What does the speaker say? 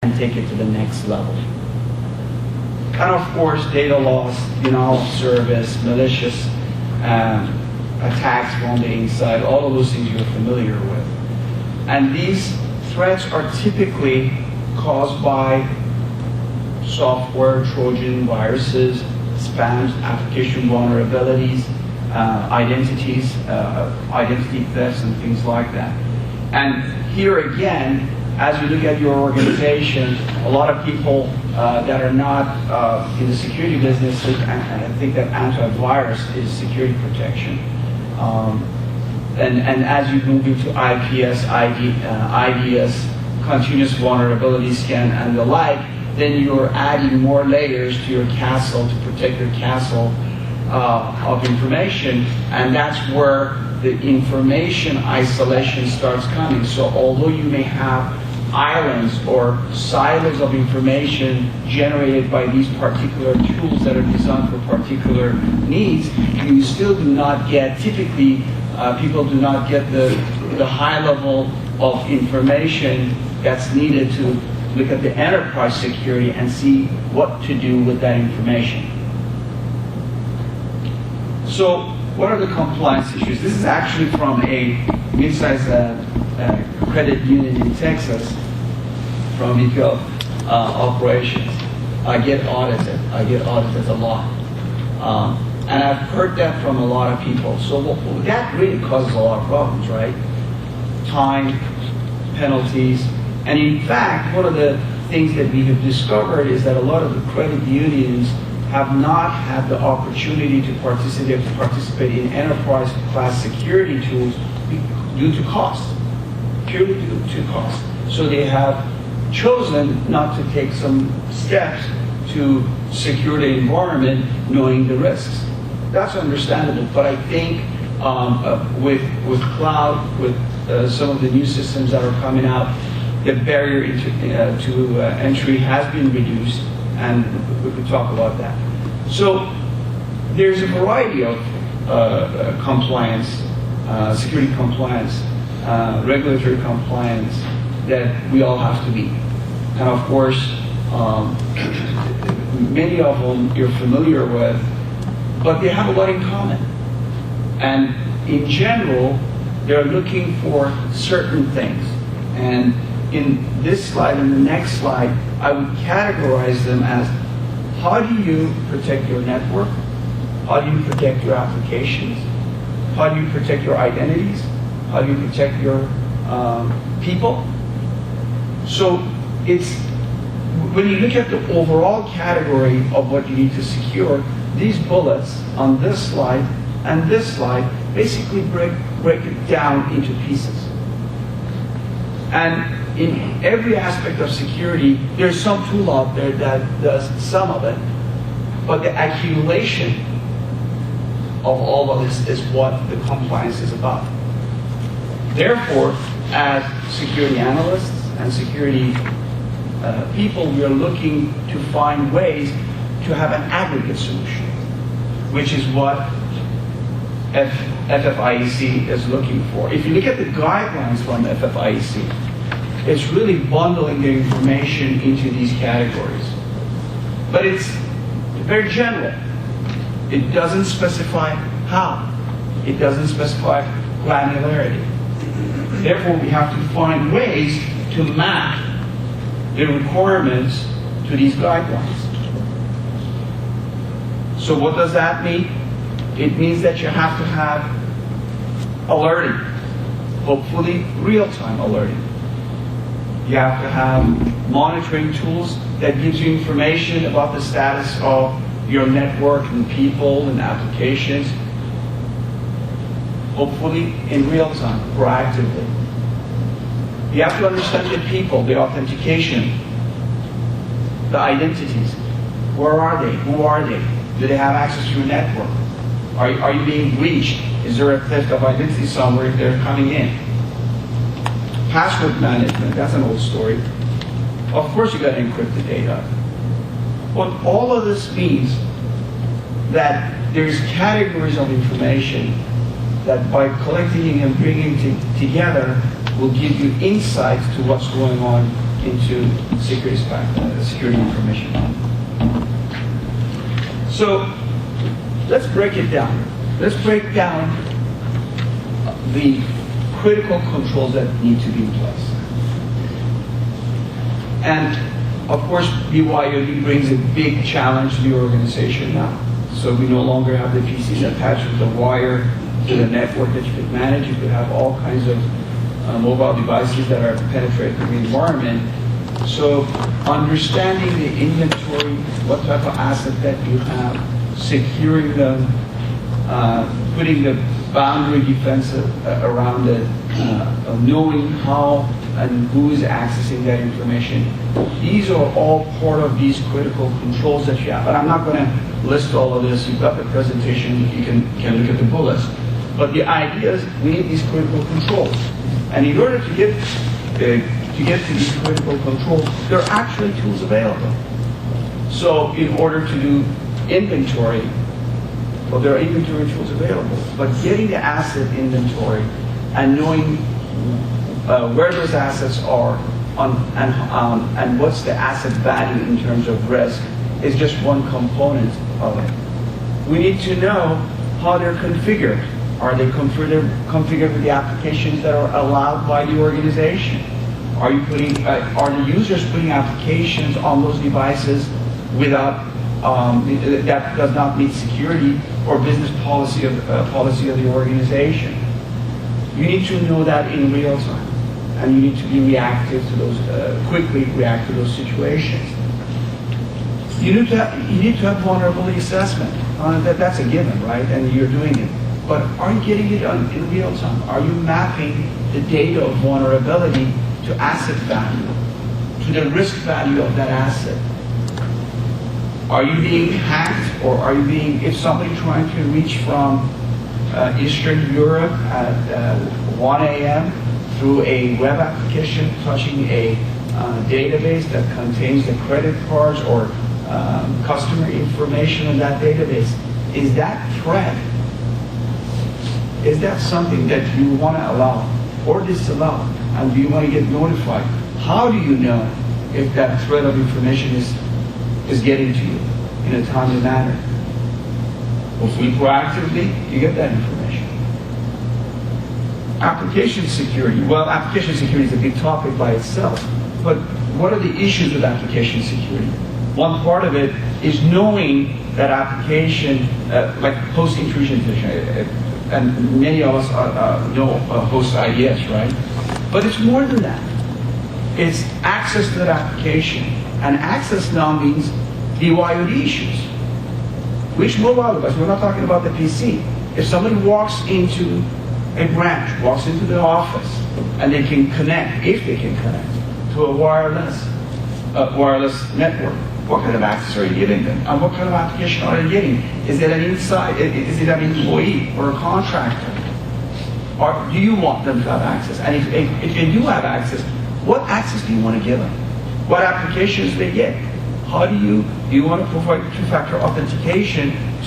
and take it to the next level. And of course, data loss, denial of service, malicious attacks from the inside, all of those things you're familiar with. And these threats are typically caused by software, Trojan viruses, spams, application vulnerabilities, identity thefts, and things like that. And here again, as you look at your organization, a lot of people that are not in the security business think that antivirus is security protection. And as you move into IPS, IDS, continuous vulnerability scan, and the like, then you're adding more layers to your castle to protect your castle of information, and that's where the information isolation starts coming. So although you may have islands or silos of information generated by these particular tools that are designed for particular needs, you still do not get, typically, people do not get the high level of information that's needed to look at the enterprise security and see what to do with that information. So what are the compliance issues? This is actually from a mid-sized credit union in Texas, from VP of operations. I get audited a lot. And I've heard that from a lot of people. So that really causes a lot of problems, right? Time, penalties, and in fact, one of the things that we have discovered is that a lot of the credit unions have not had the opportunity to participate in enterprise class security tools due to cost, purely due to cost. So they have chosen not to take some steps to secure the environment, knowing the risks. That's understandable, but I think with cloud, with some of the new systems that are coming out, the barrier to entry has been reduced, and we could talk about that. So there's a variety of compliance, security compliance, regulatory compliance that we all have to meet. And of course, many of them you're familiar with, but they have a lot in common. And in general, they're looking for certain things. And in this slide and the next slide, I would categorize them as: how do you protect your network? How do you protect your applications? How do you protect your identities? How do you protect your people? So it's, when you look at the overall category of what you need to secure, these bullets on this slide and this slide basically break it down into pieces. And in every aspect of security, there's some tool out there that does some of it, but the accumulation of all of this is what the compliance is about. Therefore, as security analysts and security people, we are looking to find ways to have an aggregate solution, which is what FFIEC is looking for. If you look at the guidelines from FFIEC, it's really bundling the information into these categories. But it's very general. It doesn't specify how. It doesn't specify granularity. Therefore, we have to find ways to map the requirements to these guidelines. So what does that mean? It means that you have to have alerting, hopefully real-time alerting. You have to have monitoring tools that gives you information about the status of your network and people and applications, hopefully in real time, proactively. You have to understand the people, the authentication, the identities. Where are they? Who are they? Do they have access to your network? Are you being breached? Is there a theft of identity somewhere if they're coming in? Password management, that's an old story. Of course you got to encrypt the data. But all of this means that there's categories of information that by collecting and bringing together will give you insights to what's going on into security information. So let's break it down. Let's break down the critical controls that need to be in place. And of course, BYOD brings a big challenge to the organization now. So we no longer have the PCs attached with the wire to the network that you could manage. You could have all kinds of mobile devices that are penetrating the environment. So understanding the inventory, what type of asset that you have, securing them, putting the boundary defense around it, knowing how and who is accessing that information. These are all part of these critical controls that you have. But I'm not going to list all of this. You've got the presentation. You can look at the bullets. But the idea is we need these critical controls. And in order to get to these critical controls, there are actually tools available. So in order to do inventory, well, there are inventory tools available. But getting the asset inventory and knowing where those assets are and what's the asset value in terms of risk is just one component of it. We need to know how they're configured. Are they configured with the applications that are allowed by the organization? Are the users putting applications on those devices without that does not meet security or business policy of the organization? You need to know that in real time, and you need to be reactive to those, quickly react to those situations. You need to have vulnerability assessment. That's a given, right? And you're doing it. But are you getting it in real time? Are you mapping the data of vulnerability to asset value, to the risk value of that asset? Are you being hacked, or are you being, if somebody trying to reach from Eastern Europe at 1 a.m. through a web application touching a database that contains the credit cards or customer information in that database, is that threat? Is that something that you want to allow or disallow? And do you want to get notified? How do you know if that threat of information is getting to you in a timely manner? Hopefully proactively, you get that information. Application security. Well, application security is a big topic by itself. But what are the issues with application security? One part of it is knowing that application, like host intrusion detection, and many of us know host IDS, right? But it's more than that. It's access to that application. And access now means BYOD issues. Which mobile device? We're not talking about the PC. If somebody walks into a branch, walks into the office, and they can connect, if they can connect, to a wireless network, what kind of access are you giving them? And what kind of application are they getting? Is it an is it an employee or a contractor? Or do you want them to have access? And if they do have access, what access do you want to give them? What applications do they get? How do you want to provide two-factor authentication